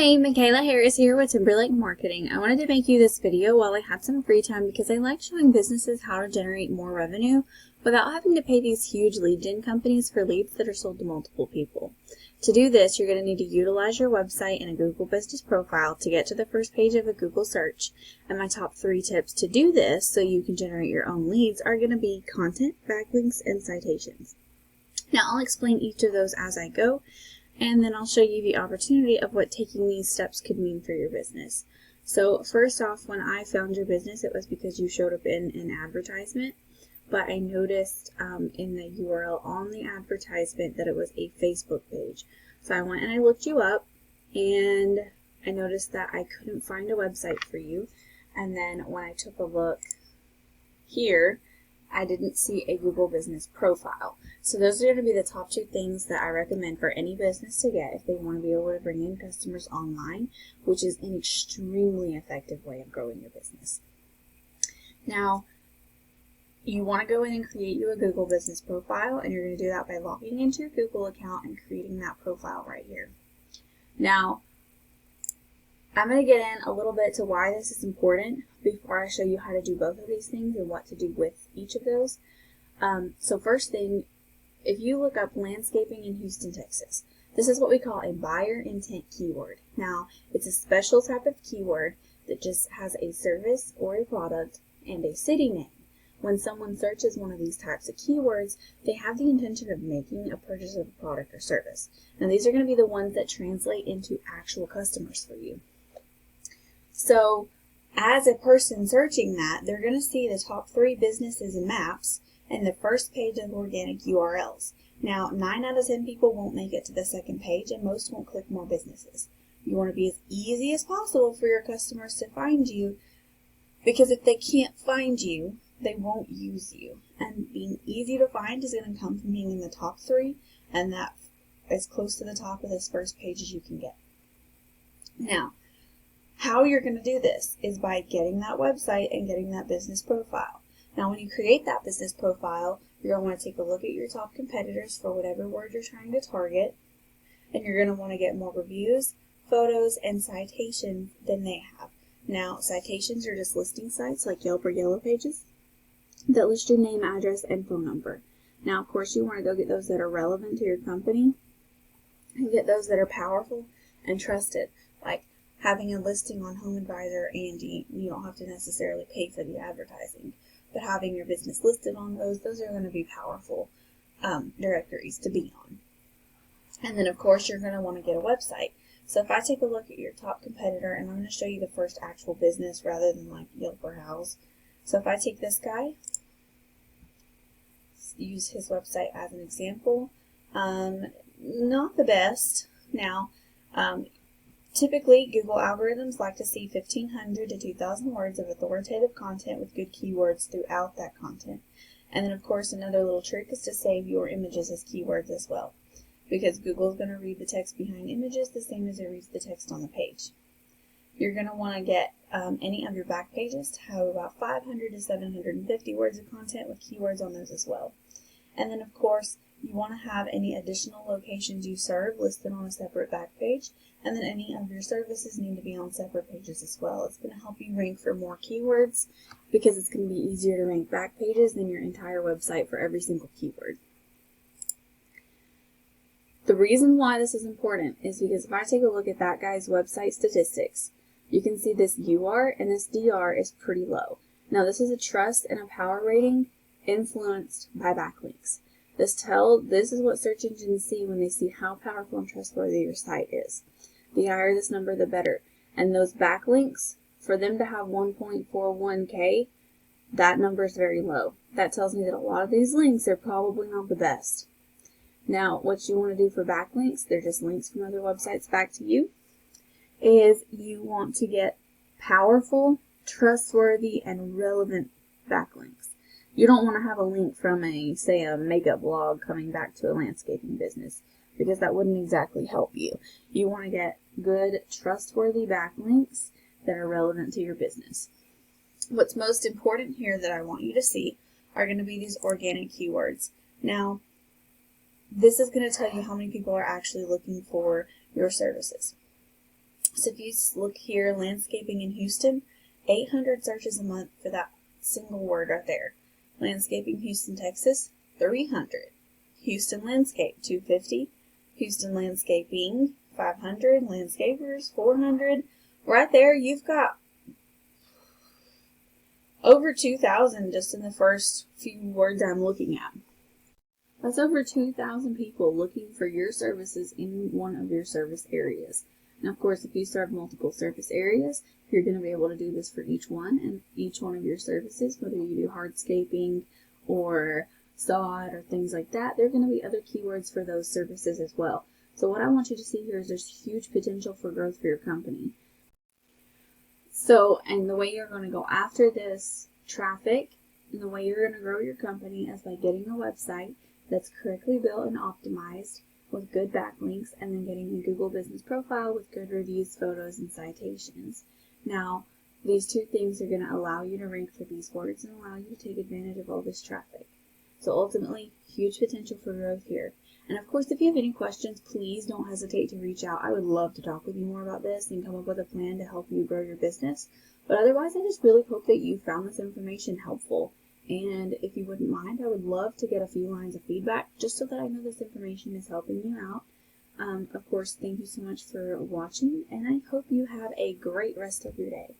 Hi, Michaela Harris here with Timberlake Marketing. I wanted to make you this video while I had some free time because I like showing businesses how to generate more revenue without having to pay these huge lead gen companies for leads that are sold to multiple people. To do this, you're going to need to utilize your website and a Google Business Profile to get to the first page of a Google search. And my top 3 tips to do this so you can generate your own leads are going to be content, backlinks, and citations. Now, I'll explain each of those as I go, and then I'll show you the opportunity of what taking these steps could mean for your business. So first off, when I found your business, it was because you showed up in an advertisement, but I noticed in the URL on the advertisement that it was a Facebook page. So I went and I looked you up, and I noticed that I couldn't find a website for you. And then when I took a look here, I didn't see a Google Business Profile. So those are going to be the top 2 things that I recommend for any business to get if they want to be able to bring in customers online, which is an extremely effective way of growing your business. Now, you want to go in and create you a Google Business Profile, and you're going to do that by logging into your Google account and creating that profile right here. Now, I'm going to get in a little bit to why this is important before I show you how to do both of these things and what to do with each of those. So first thing, if you look up landscaping in Houston, Texas, this is what we call a buyer intent keyword. Now, it's a special type of keyword that just has a service or a product and a city name. When someone searches one of these types of keywords, they have the intention of making a purchase of a product or service. Now, these are going to be the ones that translate into actual customers for you. So, as a person searching that, they're going to see the top 3 businesses and maps and the first page of organic URLs. Now, 9 out of 10 people won't make it to the second page, and most won't click more businesses. You want to be as easy as possible for your customers to find you, because if they can't find you, they won't use you. And being easy to find is going to come from being in the top 3, and that as close to the top of this first page as you can get. Now, how you're going to do this is by getting that website and getting that business profile. Now, when you create that business profile, you're going to want to take a look at your top competitors for whatever word you're trying to target, and you're going to want to get more reviews, photos, and citations than they have. Now, citations are just listing sites like Yelp or Yellow Pages that list your name, address, and phone number. Now, of course, you want to go get those that are relevant to your company and get those that are powerful and trusted, like having a listing on Home Advisor, and you don't have to necessarily pay for the advertising, but having your business listed on those are going to be powerful directories to be on. And then, of course, you're going to want to get a website. So if I take a look at your top competitor, and I'm going to show you the first actual business rather than like Yelp or House. So if I take this guy, use his website as an example, not the best. Now, typically, Google algorithms like to see 1,500 to 2,000 words of authoritative content with good keywords throughout that content. And then, of course, another little trick is to save your images as keywords as well, because Google is going to read the text behind images the same as it reads the text on the page. You're going to want to get any of your back pages to have about 500 to 750 words of content with keywords on those as well. And then, of course, you want to have any additional locations you serve listed on a separate back page, and then any of your services need to be on separate pages as well. It's going to help you rank for more keywords because it's going to be easier to rank back pages than your entire website for every single keyword. The reason why this is important is because if I take a look at that guy's website statistics, you can see this UR and this DR is pretty low. Now, this is a trust and a power rating influenced by backlinks. This is what search engines see when they see how powerful and trustworthy your site is. The higher this number, the better. And those backlinks, for them to have 1.41K, that number is very low. That tells me that a lot of these links are probably not the best. Now, what you want to do for backlinks, they're just links from other websites back to you, is you want to get powerful, trustworthy, and relevant backlinks. You don't want to have a link from say a makeup blog coming back to a landscaping business, because that wouldn't exactly help you. You want to get good, trustworthy backlinks that are relevant to your business. What's most important here that I want you to see are going to be these organic keywords. Now, this is going to tell you how many people are actually looking for your services. So if you look here, landscaping in Houston, 800 searches a month for that single word right there. Landscaping Houston, Texas, 300. Houston Landscape, 250. Houston Landscaping, 500. Landscapers, 400. Right there, you've got over 2,000 just in the first few words I'm looking at. That's over 2,000 people looking for your services in one of your service areas. And of course, if you serve multiple service areas, you're going to be able to do this for each one and each one of your services, whether you do hardscaping or sod or things like that. There are going to be other keywords for those services as well. So what I want you to see here is there's huge potential for growth for your company. So, and the way you're going to go after this traffic and the way you're going to grow your company is by getting a website that's correctly built and optimized with good backlinks, and then getting a Google business profile with good reviews, photos, and citations. Now, these two things are going to allow you to rank for these words and allow you to take advantage of all this traffic. So ultimately, huge potential for growth here. And of course, if you have any questions, please don't hesitate to reach out. I would love to talk with you more about this and come up with a plan to help you grow your business. But otherwise, I just really hope that you found this information helpful. And if you wouldn't mind, I would love to get a few lines of feedback just so that I know this information is helping you out. Of course, thank you so much for watching, and I hope you have a great rest of your day.